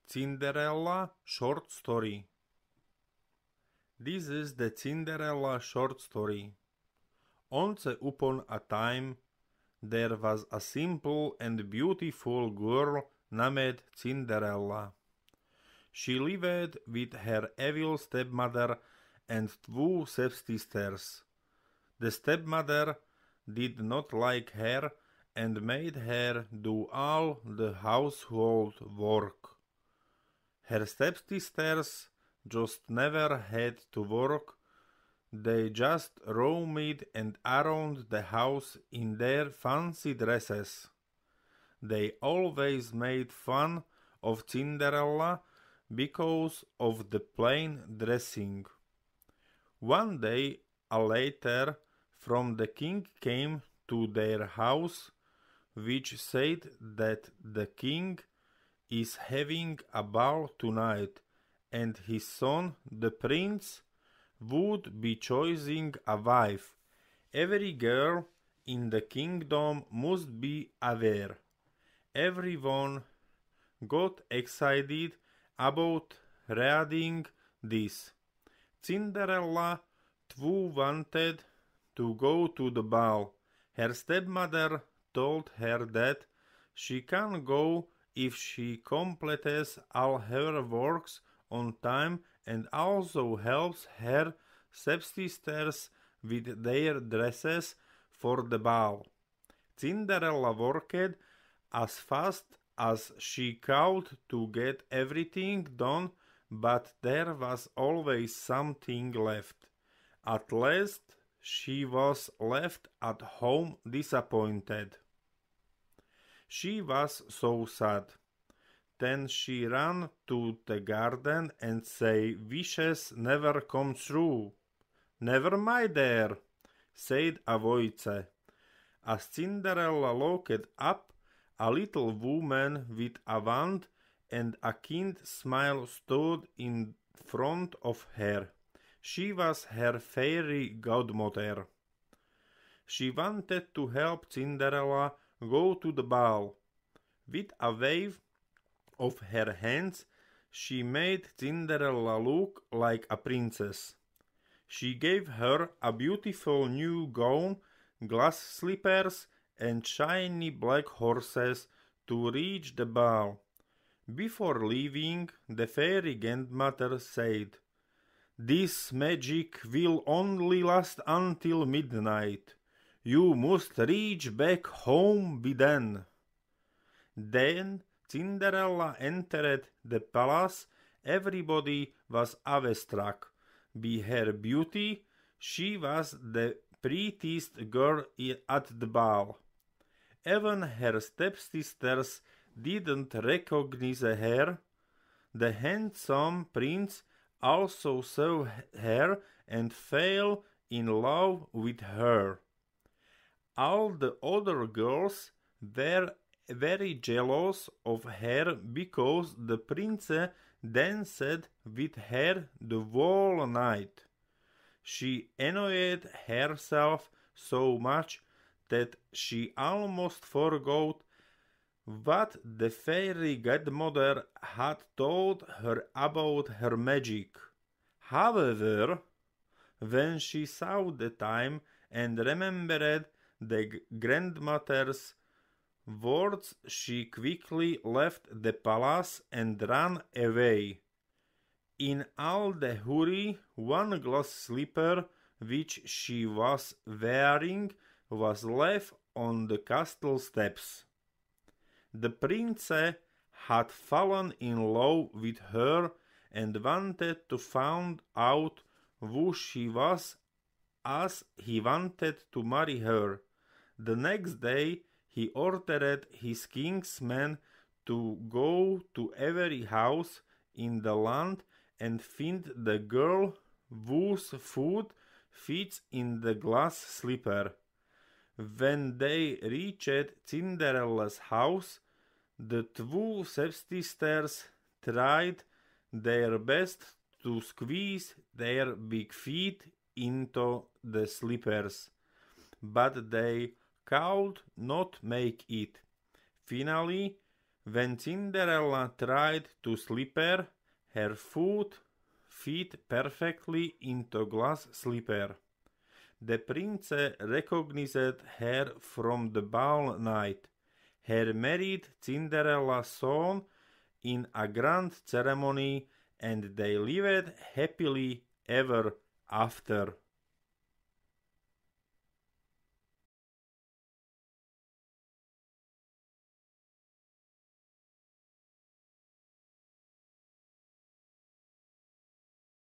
Cinderella short story. This is the Cinderella short story. Once upon a time, there was a simple and beautiful girl named Cinderella. She lived with her evil stepmother and two stepsisters. The stepmother did not like her and made her do all the household work. Her stepsisters just never had to work. They just roamed and around the house in their fancy dresses. They always made fun of Cinderella because of the plain dressing. One day, a letter from the king came to their house, which said that the king is having a ball tonight, and his son, the prince, would be choosing a wife. Every girl in the kingdom must be aware. Everyone got excited about reading this. Cinderella too wanted to go to the ball. Her stepmother told her that she can go if she completes all her works on time and also helps her stepsisters with their dresses for the ball. Cinderella worked as fast as she could to get everything done, but there was always something left. At last, she was left at home disappointed. She was so sad. Then she ran to the garden and said, "Wishes never come true." "Never, my dear," said a voice. As Cinderella looked up, a little woman with a wand and a kind smile stood in front of her. She was her fairy godmother. She wanted to help Cinderella go to the ball. With a wave of her hands, she made Cinderella look like a princess. She gave her a beautiful new gown, glass slippers, and shiny black horses to reach the ball. Before leaving, the fairy godmother said, "This magic will only last until midnight. You must reach back home by then." Then Cinderella entered the palace. Everybody was awestruck by her beauty. She was the prettiest girl at the ball. Even her stepsisters didn't recognize her. The handsome prince also saw her and fell in love with her. All the other girls were very jealous of her because the prince danced with her the whole night. She annoyed herself so much that she almost forgot what the fairy godmother had told her about her magic. However, when she saw the time and remembered the grandmother's words, she quickly left the palace and ran away. In all the hurry, one glass slipper which she was wearing was left on the castle steps. The prince had fallen in love with her and wanted to find out who she was, as he wanted to marry her. The next day, he ordered his king's men to go to every house in the land and find the girl whose foot fits in the glass slipper. When they reached Cinderella's house, the two stepsisters tried their best to squeeze their big feet into the slippers, but they could not make it. Finally, When Cinderella tried to slipper, her foot fit perfectly into glass slipper. The prince recognized her from the ball night. Her married Cinderella son in a grand ceremony, and they lived happily ever after.